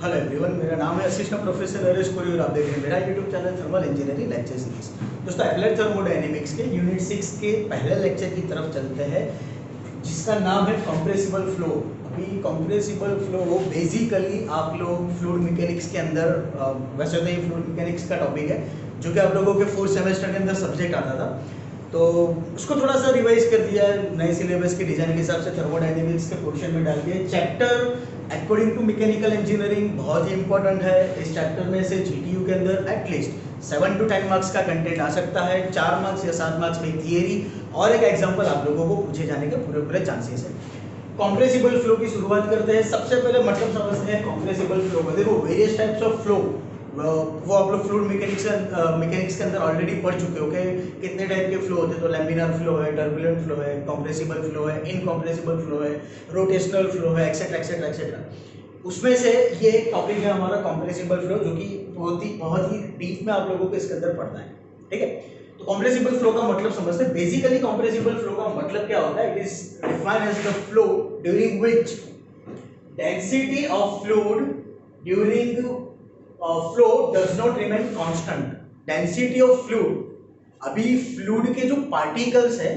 Hello everyone, मेरा नाम है असिस्टेंट प्रोफेसर नरेश कोरी और आप देख रहे हैं मेरा YouTube channel thermal engineering lecture series. दोस्तों, एप्लाइड थर्मोडायनेमिक्स के यूनिट 6 के पहले लेक्चर की तरफ चलते हैं, जिसका नाम है कंप्रेसिबल फ्लो। अभी कंप्रेसिबल फ्लो बेसिकली आप लोग फ्लूइड मैकेनिक्स के अंदर, वैसे तो ये फ्लूइड मैकेनिक्स का टॉपिक है जो कि आप लोगों के 4th सेमेस्टर के अंदर सब्जेक्ट आता था, तो उसको थोड़ा सा रिवाइज कर दिया है नए सिलेबस के डिजाइन के हिसाब से, थर्मोडायनेमिक्स के पोर्शन में डाल दिया। Chapter according to mechanical engineering बहुत ही इंपॉर्टेंट है। इस चैप्टर में से जीटीयू के अंदर एटलीस्ट 7 to 10 मार्क्स का कंटेंट आ सकता है। 4 मार्क्स या 7 मार्क्स में थियरी और एक एग्जांपल आप लोगों को पूछे जाने के पूरे चांसेस है। कंप्रेसिबल फ्लो की शुरुआत करते हैं। सबसे पहले मतलब समझते हैं कंप्रेसिबल फ्लो का। देखो, वेरियस टाइप्स ऑफ फ्लो वो आप लोग फ्लूइड मैकेनिक्स के अंदर ऑलरेडी पढ़ चुके हो कि कितने टाइप के फ्लो होते हैं। तो लैमिनार फ्लो है, टर्बुलेंट फ्लो है, कंप्रेसिबल फ्लो है, इनकंप्रेसिबल फ्लो है, रोटेशनल फ्लो है, एक्सेट्रा एक्सेट्रा एक्सेट्रा। उसमें से ये एक टॉपिक है हमारा कंप्रेसिबल फ्लो, जो कि बहुत ही डीप में आप लोगों को इसके अंदर पढ़ना है। ठीक है, तो कंप्रेसिबल फ्लो का मतलब समझते हैं। बेसिकली कंप्रेसिबल फ्लो का मतलब क्या होता है? It is defined as the flow during which density of fluid during flow does not remain constant. Density of fluid, अभी फ्लूइड के जो पार्टिकल्स है,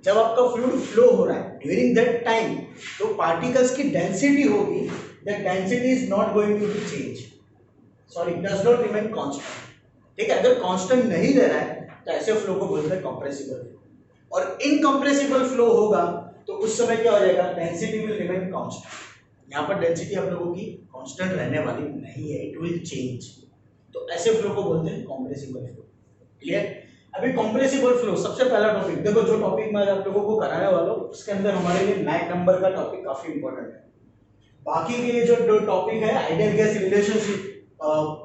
जब आपका फ्लूइड फ्लो हो रहा है ड्यूरिंग दैट टाइम, तो पार्टिकल्स की डेंसिटी होगी, that density is not going to be change, sorry does not remain constant. ठीक है, अगर कांस्टेंट नहीं रह रहा है तो ऐसे फ्लो को बोलते हैं कंप्रेसिबल फ्लो। और इनकंप्रेसिबल फ्लो होगा तो उस समय क्या हो जाएगा? Density will remain constant. यहाँ पर डेंसिटी आप लोगों की कांस्टेंट रहने वाली नहीं है, इट विल चेंज। तो ऐसे फ्लो को बोलते हैं कंप्रेसिबल फ्लो। क्लियर? अभी कंप्रेसिबल फ्लो सबसे पहला टॉपिक देखो, जो टॉपिक मैं आप लोगों को कराने वाला हूँ उसके अंदर हमारे लिए मैक नंबर का टॉपिक काफी इंपॉर्टेंट है। बाकी के जो टॉपिक है, ideal gas relationship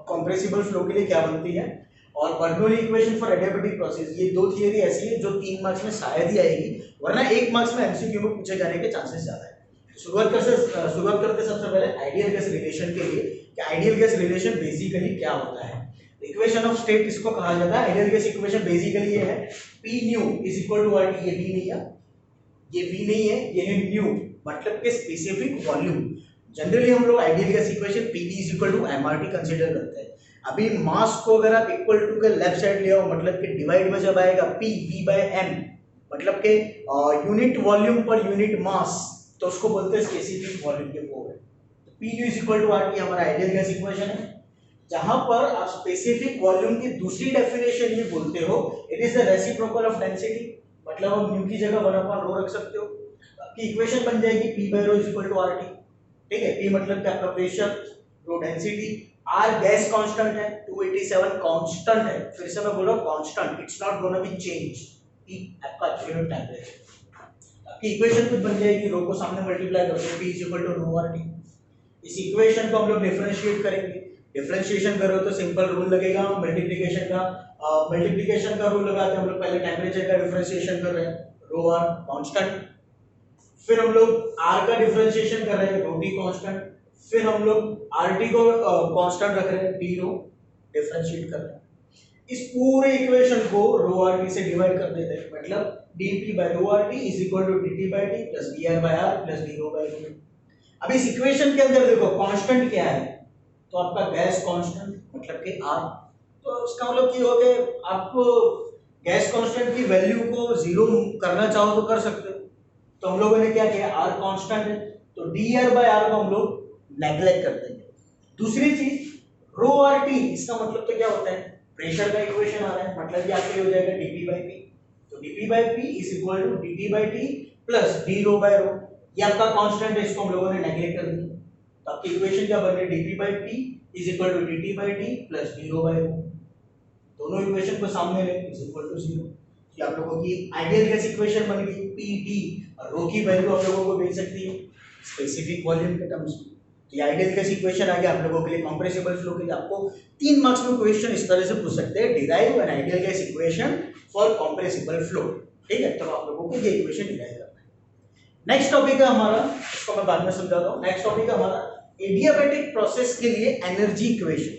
compressible flow के लिए क्या बनती है, और Bernoulli equation for adiabatic process, ये दो थियरी ऐसी है जो 3 मार्क्स में शायद ही आएगी, वरना 1 मार्क्स में एमसीक्यू में पूछे जाने के चांसेस ज्यादा है। शुरुआत करते सबसे पहले आइडियल गैस रिलेशन के लिए कि आइडियल गैस रिलेशन बेसिकली क्या होता है। इक्वेशन ऑफ स्टेट इसको कहा जाता है। आइडियल गैस इक्वेशन बेसिकली ये है, P nu is equal to RT। ये V नहीं है, ये V नहीं है, ये है न्यू, मतलब के स्पेसिफिक वॉल्यूम। जनरली हम लोग ideal gas equation Pv is equal to mRT consider करते हैं। अभी मास को अगर आप इक्वल टू के लेफ्ट साइड ले आओ, मतलब कि डिवाइड में जब आएगा PV/m, मतलब के unit volume per unit mass, तो उसको बोलते हैं स्पेसिफिक वॉल्यूम के वो है। तो P is equal to RT हमारा आइडियल गैस इक्वेशन है, जहां पर आप स्पेसिफिक वॉल्यूम की दूसरी डेफिनेशन ये बोलते हो, it is the reciprocal of density, मतलब आप न्यू की जगह 1/ρ रख सकते हो। आपकी इक्वेशन बन जाएगी P/ρ is equal to RT। ठीक है, P मतलब क्या? आपका pressure, rho density, R gas constant है, 287 कांस्टेंट है। फिर से मैं बोल रहा हूं constant, it's not gonna be change. P आपका एब्सोल्यूट टेंपरेचर। आपकी इक्वेशन कुछ बन जाएगी, रो को सामने मल्टीप्लाई कर दो, P is equal to rho RT। इस इक्वेशन को हम लोग डिफरेंशिएट करेंगे। डिफरेंशिएशन करो तो सिंपल रूल लगेगा मल्टीप्लिकेशन का रूल लगाते हैं हम लोग। पहले टेंपरेचर का डिफरेंशिएशन कर रहे हैं, रो R कांस्टेंट, फिर हम लोग R का डिफरेंशिएशन कर रहे हैं, रो T कांस्टेंट, फिर हम लोग RT को कांस्टेंट रख रहे हैं, T रो डिफरेंशिएट कर रहे हैं। इस पूरे इक्वेशन को रो RT से डिवाइड कर देते हैं, मतलब dP/ρRT is equal to dT/T plus dR/R plus dρ/ρ। अब इस इक्वेशन के अंदर देखो कांस्टेंट क्या है, तो आपका गैस कांस्टेंट, मतलब कि R। तो इसका मतलब ये हो गया, आप गैस कांस्टेंट की वैल्यू को 0 करना चाहो तो कर सकते हो। तो हम लोगों ने क्या किया, R कांस्टेंट है तो dR/R को हम लोग नेग्लेक्ट कर देंगे। दूसरी चीज ρRT, इसका मतलब तो क्या होता है? प्रेशर का इक्वेशन आ रहा है, मतलब कि आपके हो जाएगा dP/P। तो dP/P is equal to dT/T plus dρ/ρ। ये आपका कांस्टेंट है, इसको हम लोगों ने नेग्लेक्ट कर दिया। तो आपकी इक्वेशन क्या बन रही है? dP/P is equal to dT/T plus dρ/ρ। दोनों इक्वेशन को सामने ले, इज इक्वल टू 0। ये आप लोगों की आइडियल गैस इक्वेशन बन गई। PD और ρ की वैल्यू आप लोगों को मिल सकती है स्पेसिफिक वॉल्यूम के टर्म्स में। ये आइडियल गैस इक्वेशन आ गया आप लोगों के लिए कंप्रेसिबल फ्लो के लिए। आपको 3 मार्क्स में क्वेश्चन इस तरह से पूछ सकते हैं, derive an ideal gas equation for compressible flow. ठीक है, तो आप लोगों को ये इक्वेशन डिराइव करना है। नेक्स्ट टॉपिक है हमारा, इसको मैं बाद में समझाता हूं। नेक्स्ट टॉपिक है हमारा एडियाबैटिक प्रोसेस के लिए एनर्जी इक्वेशन।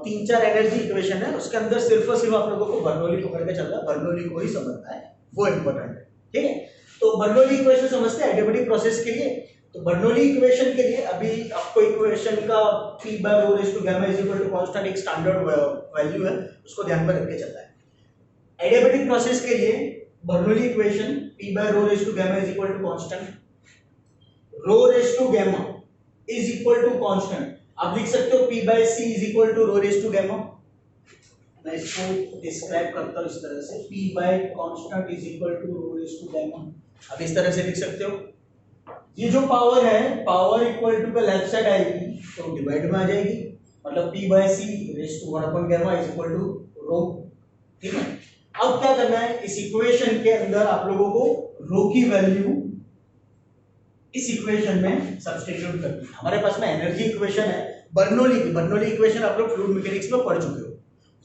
3-4 एनर्जी इक्वेशन है, उसके अंदर सिर्फ और सिर्फ आप लोगों को बर्नौली पकड़ के चलना है, बर्नौली को ही समझना है, वो इंपॉर्टेंट है। ठीक है, तो बर्नौली इक्वेशन समझते हैं एडियाबैटिक प्रोसेस के लिए। तो बर्नौली इक्वेशन के लिए अभी आपको इक्वेशन का p by rho raise to gamma is equal to constant एक स्टैंडर्ड वैल्यू है, उसको ध्यान में रख के चलना है। एडियाबैटिक प्रोसेस के लिए Bernoulli equation p by rho raise to gamma is equal to constant rho raise to gamma is equal to constant. आप लिख सकते हो p by c is equal to rho raise to gamma. मैं इसको describe करता हूं इस तरह से, p by constant is equal to rho raise to gamma. अब इस तरह से लिख सकते हो, ये जो पावर है पावर इक्वल टू का लेफ्ट साइड आएगी तो डिवाइड में आ जाएगी, मतलब p by c raise to 1 upon gamma is equal to rho. ठीक है, अब क्या करना है, इस इक्वेशन के अंदर आप लोगों को रो की वैल्यू इस इक्वेशन में सब्स्टिट्यूट करनी है। हमारे पास में एनर्जी इक्वेशन है बर्नौली की, बर्नौली इक्वेशन आप लोग फ्लूइड मैकेनिक्स में पढ़ चुके हो,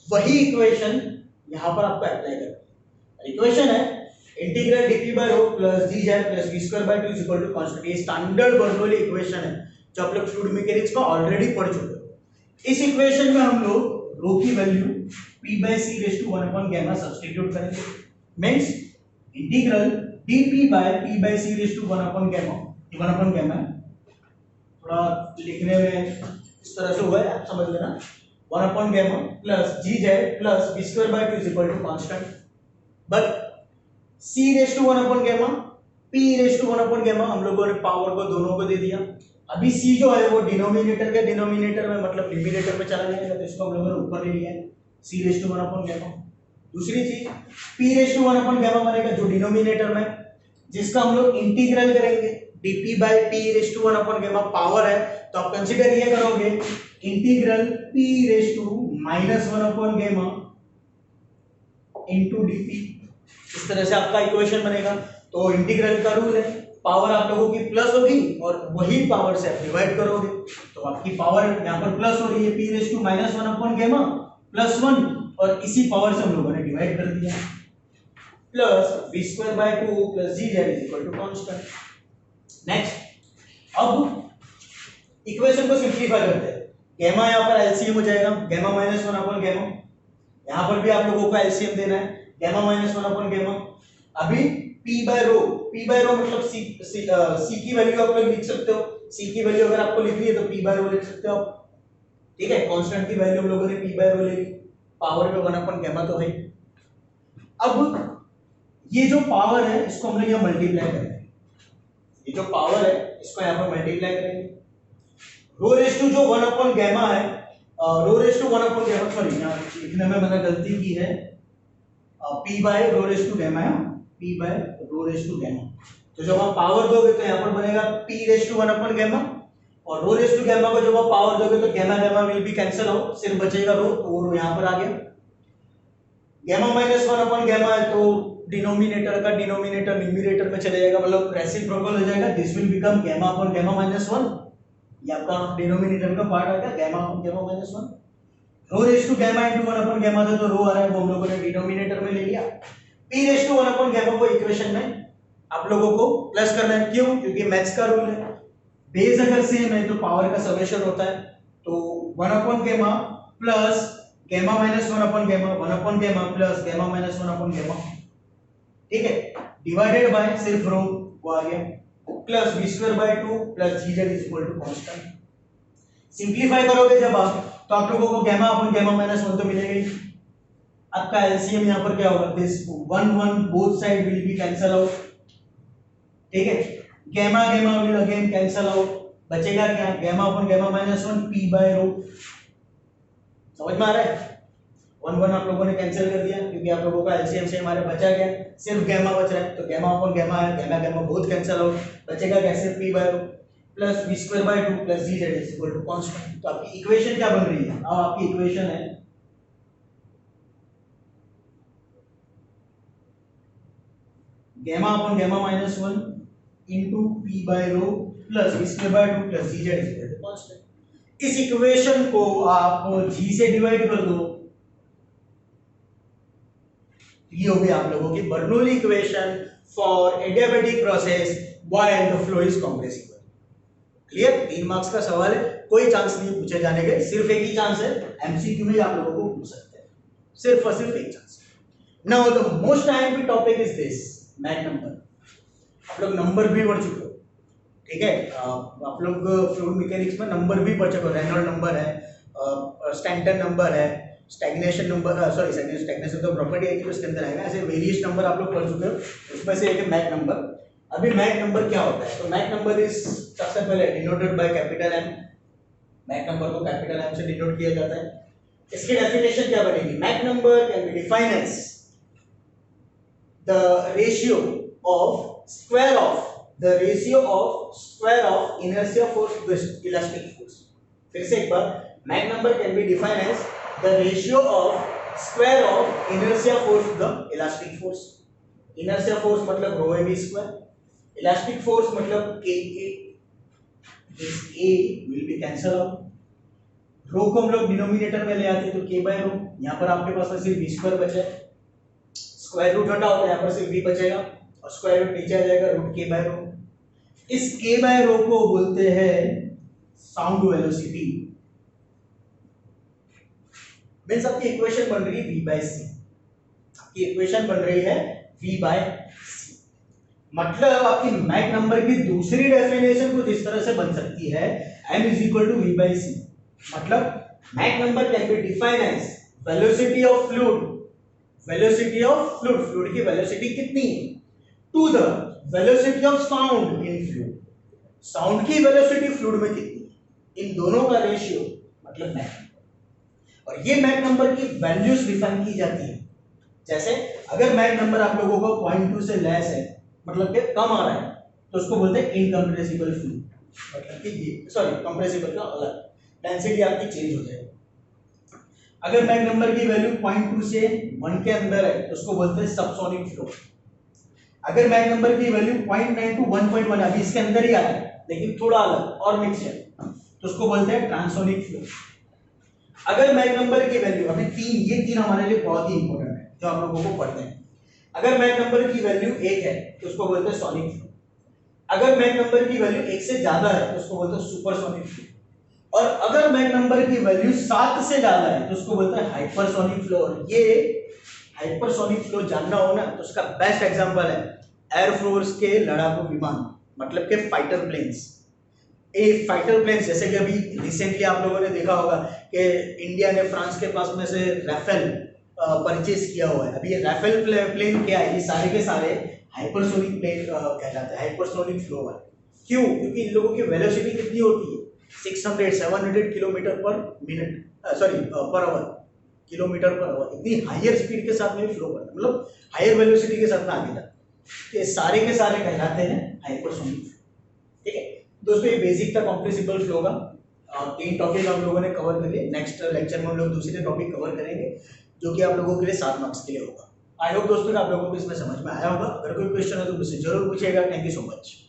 वही इक्वेशन यहां पर आपको अप्लाई करनी है। इक्वेशन है integral dp by rho plus dz plus v square by 2 is equal to constant। ये स्टैंडर्ड बर्नौली इक्वेशन है जो आप लोग फ्लूइड मैकेनिक्स में ऑलरेडी पढ़ चुके हो। इस इक्वेशन में हम लोग रो की value p by c raised to 1 upon gamma substitute करेंगे, means integral dp by p by c raised to 1 upon gamma, 1 upon gamma थोड़ा लिखने में इस तरह से हुआ है, आप समझ लेना, 1 upon gamma plus gz plus v square by 2 is equal to constant। But c raise to 1 upon gamma, p raise to 1 upon gamma हम लोगों ने पावर को दोनों को दे दिया। अभी c जो है वो डिनोमिनेटर के डिनोमिनेटर में मतलब न्यूमरेटर में चला जाएगा, तो इसको हम लोगों ने ऊपर ले लिया है c raise to 1 upon gamma. दूसरी चीज p raise to 1 upon gamma बनेगा जो डिनोमिनेटर में, जिसका हम लोग इंटीग्रल करेंगे dp by p raise to 1 upon gamma power है, तो आप कंसीडर ये करोगे integral p raise to -1 upon gamma into dp। इस तरह से आपका इक्वेशन बनेगा। तो इंटीग्रल का रूल है, पावर आप लोगों की प्लस होगी और वही पावर से आप डिवाइड करोगे, तो आपकी पावर यहाँ पर प्लस हो रही है p raise to -1 upon gamma plus 1, और इसी पावर से हम लोगों ने डिवाइड कर दिया, plus v square by 2 plus gz is equal to constant. Next, अब इक्वेशन को सिंपलीफाई करते हैं। गामा यहाँ पर एलसीएम हो जाएगा, गामा -1 अपॉन गामा, यहाँ पर भी आप लोगों को एलसीएम देना है, गामा -1 अपॉन गामा। अभी p बाय रो मतलब c की वैल्यू आप लोग लिख सकते हो, c की वैल्यू अगर आपको लिखनी है तो p बाय रो लिख सकते हो आप। ठीक है, कांस्टेंट की वैल्यू हम लोगों ने p बाय रो ले ली, पावर पे 1 अपॉन गामा तो है। अब ये जो पावर है इसको हम लोग यहाँ मल्टीप्लाई करेंगे, ये जो पावर है इसको यहाँ पर मल्टीप्लाई करेंगे। रो रेज टू जो 1 अपॉन गामा है, rho raise to 1 upon gamma, sorry यहाँ लिखने में मैंने गलती की है, p by rho raise to gamma है, p by rho raise to gamma. तो जब आप पावर दोगे तो यहाँ पर बनेगा p raise to 1 upon gamma, और रो रेज टू गामा को जब आप पावर दोगे तो gamma gamma will be cancel out, सिर्फ बचेगा रो, तो वो यहाँ पर आ गया। गामा -1 अपॉन गामा है तो डिनोमिनेटर का डिनोमिनेटर न्यूमरेटर में चले जाएगा, मतलब रेसिप्रोकल हो जाएगा, this will become gamma upon gamma -1, ये आपका डिनोमिनेटर का पार्ट आ गया, gamma upon gamma -1। Rho raise to gamma into 1 upon gamma था तो रो आ रहा है, वो हम लोगों ने डिनोमिनेटर में ले लिया। p raise to 1 upon gamma को इक्वेशन में आप लोगों को प्लस करना है, क्यों? क्योंकि मैथ्स का रूल है, बेस अगर सेम है तो पावर का समेशन होता है, तो 1 upon gamma plus gamma -1 upon gamma, 1 upon gamma plus gamma -1 upon gamma. ठीक है, डिवाइडेड बाय सिर्फ रो वो आ गया, plus v square by 2 plus gz is equal to constant. Simplify करोगे जब आप तो आप लोगों को गामा अपॉन गामा -1 तो मिलेगा ही। आपका एलसीएम यहाँ पर क्या होगा, this 1 both side will be cancel out. ठीक है, gamma gamma will again cancel out, बचेगा क्या, gamma upon gamma -1 p by rho. समझ में आ रहा है? 1 आप लोगों ने कैंसिल कर दिया क्योंकि आप लोगों का एलसीएम से हमारे बचा गया, सिर्फ गामा बच रहा है, तो गामा अपॉन गामा है, gamma gamma both cancel out, बचेगा क्या, सिर्फ p by rho plus v square by 2 plus gz is equal to constant. तो आपकी इक्वेशन क्या बन रही है, अब आपकी इक्वेशन है gamma upon gamma -1 into p by rho plus v square by 2 plus gz is equal to constant. इस इक्वेशन को आप g से डिवाइड कर दो, ये हो गई आप लोगों की Bernoulli equation for adiabatic process while the flow is compressible. Clear? 3 marks का सवाल है, कोई चांस नहीं पूछे जाने के, सिर्फ एक ही चांस है, एमसीक्यू में आप लोगों को पूछ सकते हैं, सिर्फ और सिर्फ एक chance. Now the most IMP topic is this math number. आप लोग नंबर भी पढ़ चुके हो, ठीक है। आप लोग फ्लूइड मैकेनिक्स में नंबर भी पढ़ चुके हो, रेनॉल्ड नंबर है, स्टैंटन नंबर है, स्टैग्नेशन नंबर, सॉरी स्टैग्नेशन तो प्रॉपर्टी है कि उसके अंदर आएगा, ऐसे वेरियस नंबर आप लोग पढ़ चुके हो, उसमें से एक है मैक नंबर। अभी मैक नंबर क्या होता है, तो मैक नंबर इज सबसे पहले denoted by capital M. Mach number को कैपिटल एम से डिनोट किया जाता है। इसकी डेफिनेशन क्या बनेगी, Mach number can be defined as the ratio of square of inertia force to elastic force। फिर से एक बार, Mach number can be defined as the ratio of square of inertia force to the elastic force। inertia force मतलब rho A B square, elastic force मतलब k a, this a will be cancel out। रो को हम लोग denominator में ले आते हैं तो k बाय रो, यहाँ पर आपके पास सिर्फ v स्क्वायर बचा है, स्क्वायर रूट हटाओ तो यहाँ पर सिर्फ v बचेगा और स्क्वायर रूट नीचे आ जाएगा रूट k बाय रो। इस k बाय रो को बोलते हैं साउंड वेलोसिटी। मींस आपकी इक्वेशन बन रही है v बाय c, आपकी इक्वेशन बन रही है v बाय c। मतलब आपकी मैक नंबर की दूसरी डेफिनेशन कुछ इस तरह से बन सकती है, m is equal to v by c। मतलब Mach number can be defined as velocity of fluid, velocity of fluid, fluid की वेलोसिटी कितनी है, to the velocity of sound in fluid, sound की वेलोसिटी फ्लूइड में कितनी है, इन दोनों का रेशियो मतलब मैक नंबर। और ये मैक नंबर की वैल्यूज डिफाइन की जाती है। जैसे अगर मैक नंबर आप लोगों को 0.2 से लेस है, मतलब कि कम आ रहा है, तो उसको बोलते हैं इनकम्प्रेसिबल फ्लूइड, मतलब कि ये सॉरी कंप्रेसिबल का अलग, डेंसिटी आपकी चेंज हो जाएगी। अगर मैक नंबर की वैल्यू 0.2 से 1 के अंदर है तो उसको बोलते हैं सबसोनिक फ्लो। अगर मैक नंबर की वैल्यू 0.9 टू 1.1 अभी इसके अंदर ही आ रहा है लेकिन थोड़ा अलग और मिक्स है तो उसको बोलते हैं ट्रांसोनिक फ्लो। अगर मैक नंबर की वैल्यू अभी ये तीन हमारे लिए बहुत ही इंपॉर्टेंट है जो आप लोगों को पढ़ते हैं। अगर मैक नंबर की वैल्यू 1 है तो उसको बोलते हैं सोनिक फ्लो। अगर मैक नंबर की वैल्यू 1 से ज्यादा है तो उसको बोलते हैं सुपरसोनिक फ्लो। और अगर मैक नंबर की वैल्यू 7 से ज्यादा है तो उसको बोलते हैं हाइपरसोनिक फ्लो। और ये हाइपरसोनिक फ्लो जानना हो ना तो उसका बेस्ट एग्जांपल है एयरफोर्स के लड़ाकू विमान, मतलब के फाइटर प्लेन्स। फाइटर प्लेन्स जैसे कि अभी रिसेंटली आप लोगों ने देखा होगा कि इंडिया ने फ्रांस के पास में से राफेल परचेज किया हुआ है। अभी ये राफेल प्लेन क्या है, ये सारे के सारे हाइपरसोनिक प्लेन कहलाते हैं, हाइपरसोनिक फ्लो वाले। क्यों? क्योंकि इन लोगों की वेलोसिटी कितनी होती है, 600-700 किलोमीटर पर minute, sorry per hour, kilometre per hour. इतनी हायर स्पीड के साथ में फ्लो करता है, मतलब हायर वेलोसिटी के साथ में आगे जाता है। ये सारे के सारे कहलाते हैं हाइपरसोनिक फ्लो। ठीक है दोस्तों, ये बेसिक था कॉम्प्रेसिबल फ्लो का। 3 टॉपिक हम लोगों ने कवर कर लिए। नेक्स्ट लेक्चर में हम लोग दूसरे टॉपिक कवर करेंगे जो कि आप लोगों के लिए 7 मार्क्स के लिए होगा। आई होप दोस्तों आप लोगों को इसमें समझ में आया होगा। अगर कोई क्वेश्चन है तो मुझसे जरूर पूछिएगा। Thank you so much.